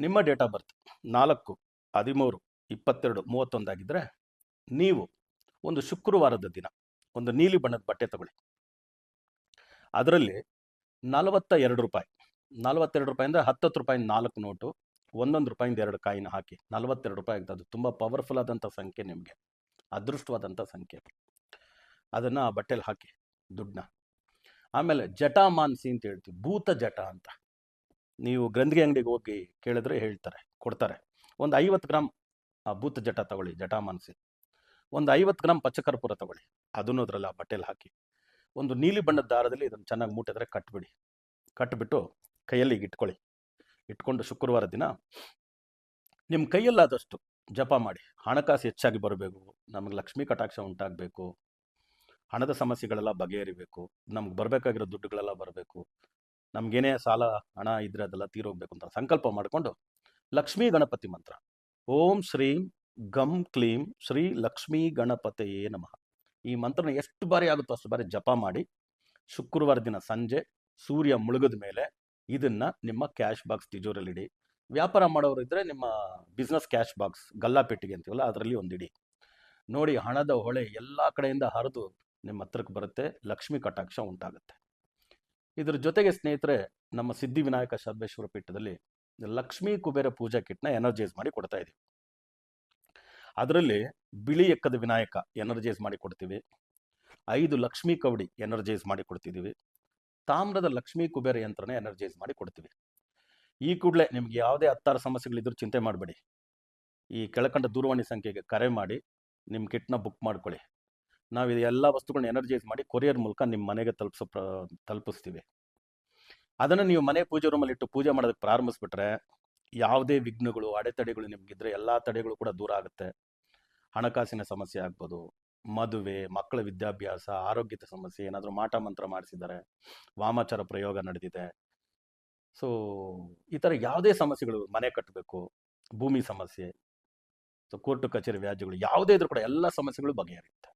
ನಿಮ್ಮ date of birth 4, 13, 22, 31 ಆಗಿದ್ದರೆ ನೀವು ಒಂದು ಶುಕ್ರವಾರದ ದಿನ ಒಂದು ನೀಲಿ ಬಣ್ಣದ ಬಟ್ಟೆ ತಗೊಳ್ಳಿ. ಅದರಲ್ಲಿ 42 ರೂಪಾಯಿ 42 ರೂಪಾಯಿಂದ 10 ರೂಪಾಯಿ 4 ನೋಟು, 1 ರೂಪಾಯಿಂದ 2 ಕಾಯಿನ ಹಾಕಿ 42 ರೂಪಾಯಿ ಆಗ್ತದೆ. ಅದು ತುಂಬ ಪವರ್ಫುಲ್ ಆದಂಥ ಸಂಖ್ಯೆ, ನಿಮಗೆ ಅದೃಷ್ಟವಾದಂಥ ಸಂಖ್ಯೆ. ಅದನ್ನು ಆ ಬಟ್ಟೆಲಿ ಹಾಕಿ ದುಡ್ಡನ್ನ. ಆಮೇಲೆ ಜಟಾಮಾನ್ಸಿ ಅಂತ ಹೇಳ್ತೀವಿ, ಭೂತ ಜಟ ಅಂತ. ನೀವು ಗ್ರಂಥಿಗೆ ಅಂಗಡಿಗೆ ಹೋಗಿ ಕೇಳಿದ್ರೆ ಹೇಳ್ತಾರೆ, ಕೊಡ್ತಾರೆ. ಒಂದು 50 ಗ್ರಾಮ್ ಭೂತ ಜಟ ತಗೊಳ್ಳಿ, ಜಟಾಮಾನ್ಸಿ. ಒಂದು 50 ಗ್ರಾಮ್ ಪಚ್ಚಕರ್ಪೂರ ತಗೊಳ್ಳಿ, ಅದನ್ನು ಅದರಲ್ಲಿ ಆ ಬಟ್ಟೆಲಿ ಹಾಕಿ ಒಂದು ನೀಲಿ ಬಣ್ಣದ ದಾರದಲ್ಲಿ ಇದನ್ನು ಚೆನ್ನಾಗಿ ಮೂಟಿದ್ರೆ ಕಟ್ಬಿಡಿ. ಕಟ್ಟಿಬಿಟ್ಟು ಕೈಯಲ್ಲಿ ಇಟ್ಕೊಳ್ಳಿ. ಇಟ್ಕೊಂಡು ಶುಕ್ರವಾರ ದಿನ ನಿಮ್ಮ ಕೈಯಲ್ಲಾದಷ್ಟು ಜಪ ಮಾಡಿ. ಹಣಕಾಸು ಹೆಚ್ಚಾಗಿ ಬರಬೇಕು, ನಮಗೆ ಲಕ್ಷ್ಮೀ ಕಟಾಕ್ಷ ಉಂಟಾಗಬೇಕು, ಹಣದ ಸಮಸ್ಯೆಗಳೆಲ್ಲ ಬಗೆಹರಿಬೇಕು, ನಮ್ಗೆ ಬರಬೇಕಾಗಿರೋ ದುಡ್ಡುಗಳೆಲ್ಲ ಬರಬೇಕು, ನಮಗೇನೇ ಸಾಲ ಹಣ ಇದ್ರೆ ಅದೆಲ್ಲ ತೀರೋಗ್ಬೇಕು ಅಂತ ಸಂಕಲ್ಪ ಮಾಡಿಕೊಂಡು ಲಕ್ಷ್ಮೀ ಗಣಪತಿ ಮಂತ್ರ, ಓಂ ಶ್ರೀಂ ಗಂ ಕ್ಲೀಂ ಶ್ರೀ ಲಕ್ಷ್ಮೀ ಗಣಪತಿಯೇ ನಮಃ, ಈ ಮಂತ್ರನ ಎಷ್ಟು ಬಾರಿ ಆಗುತ್ತೋ ಅಷ್ಟು ಬಾರಿ ಜಪ ಮಾಡಿ ಶುಕ್ರವಾರ ದಿನ ಸಂಜೆ ಸೂರ್ಯ ಮುಳುಗಿದ ಮೇಲೆ ಇದನ್ನು ನಿಮ್ಮ ಕ್ಯಾಶ್ ಬಾಕ್ಸ್ ತಿಜೋರಲ್ಲಿಡಿ. ವ್ಯಾಪಾರ ಮಾಡೋರು ಇದ್ದರೆ ನಿಮ್ಮ ಬಿಸ್ನೆಸ್ ಕ್ಯಾಶ್ ಬಾಕ್ಸ್, ಗಲ್ಲಾಪೆಟ್ಟಿಗೆ ಅಂತೀವಲ್ಲ, ಅದರಲ್ಲಿ ಒಂದಿಡಿ. ನೋಡಿ, ಹಣದ ಹೊಳೆ ಎಲ್ಲ ಕಡೆಯಿಂದ ಹರಿದು ನಿಮ್ಮ ಹತ್ರಕ್ಕೆ ಬರುತ್ತೆ, ಲಕ್ಷ್ಮೀ ಕಟಾಕ್ಷ ಉಂಟಾಗುತ್ತೆ. ಇದ್ರ ಜೊತೆಗೆ ಸ್ನೇಹಿತರೆ, ನಮ್ಮ ಸಿದ್ಧಿವಿನಾಯಕ ಶರಬೇಶ್ವರ ಪೀಠದಲ್ಲಿ ಲಕ್ಷ್ಮೀ ಕುಬೇರ ಪೂಜಾ ಕಿಟ್ನ ಎನರ್ಜೈಸ್ ಮಾಡಿ ಕೊಡ್ತಾ ಇದ್ದೀವಿ. ಅದರಲ್ಲಿ ಬಿಳಿ ಎಕ್ಕದ ವಿನಾಯಕ ಎನರ್ಜೈಸ್ ಮಾಡಿ ಕೊಡ್ತೀವಿ, 5 ಲಕ್ಷ್ಮೀ ಕವಡಿ ಎನರ್ಜೈಸ್ ಮಾಡಿ ಕೊಡ್ತಿದ್ದೀವಿ, ತಾಮ್ರದ ಲಕ್ಷ್ಮೀ ಕುಬೇರ ಯಂತ್ರನ ಎನರ್ಜೈಸ್ ಮಾಡಿ ಕೊಡ್ತೀವಿ. ಈ ಕೂಡಲೇ ನಿಮ್ಗೆ ಯಾವುದೇ 16 ಸಮಸ್ಯೆಗಳಿದ್ರೂ ಚಿಂತೆ ಮಾಡಬೇಡಿ, ಈ ಕೆಳಕಂಡ ದೂರವಾಣಿ ಸಂಖ್ಯೆಗೆ ಕರೆ ಮಾಡಿ ನಿಮ್ಮ ಕಿಟ್ನ ಬುಕ್ ಮಾಡ್ಕೊಳ್ಳಿ. ನಾವು ಇದು ಎಲ್ಲ ವಸ್ತುಗಳನ್ನ ಎನರ್ಜೈಸ್ ಮಾಡಿ ಕೊರಿಯರ್ ಮೂಲಕ ನಿಮ್ಮ ಮನೆಗೆ ತಲುಪಿಸ್ತೀವಿ. ಅದನ್ನು ನೀವು ಮನೆ ಪೂಜೆ ರೂಮಲ್ಲಿ ಇಟ್ಟು ಪೂಜೆ ಮಾಡೋದಕ್ಕೆ ಪ್ರಾರಂಭಿಸ್ಬಿಟ್ರೆ ಯಾವುದೇ ವಿಘ್ನಗಳು ಅಡೆತಡೆಗಳು ನಿಮಗಿದ್ರೆ ಎಲ್ಲ ತಡೆಗಳು ಕೂಡ ದೂರ ಆಗುತ್ತೆ. ಹಣಕಾಸಿನ ಸಮಸ್ಯೆ ಆಗ್ಬೋದು, ಮದುವೆ, ಮಕ್ಕಳ ವಿದ್ಯಾಭ್ಯಾಸ, ಆರೋಗ್ಯದ ಸಮಸ್ಯೆ, ಏನಾದರೂ ಮಾಟ ಮಂತ್ರ ಮಾಡಿಸಿದ್ದಾರೆ, ವಾಮಾಚಾರ ಪ್ರಯೋಗ ನಡೆದಿದೆ, ಸೊ ಈ ಥರ ಯಾವುದೇ ಸಮಸ್ಯೆಗಳು, ಮನೆ ಕಟ್ಟಬೇಕು, ಭೂಮಿ ಸಮಸ್ಯೆ, ಸೊ ಕೋರ್ಟು ಕಚೇರಿ ವ್ಯಾಜ್ಯಗಳು ಯಾವುದೇ ಇದ್ರೂ ಕೂಡ ಎಲ್ಲ ಸಮಸ್ಯೆಗಳು ಬಗೆಹರಿಯುತ್ತೆ.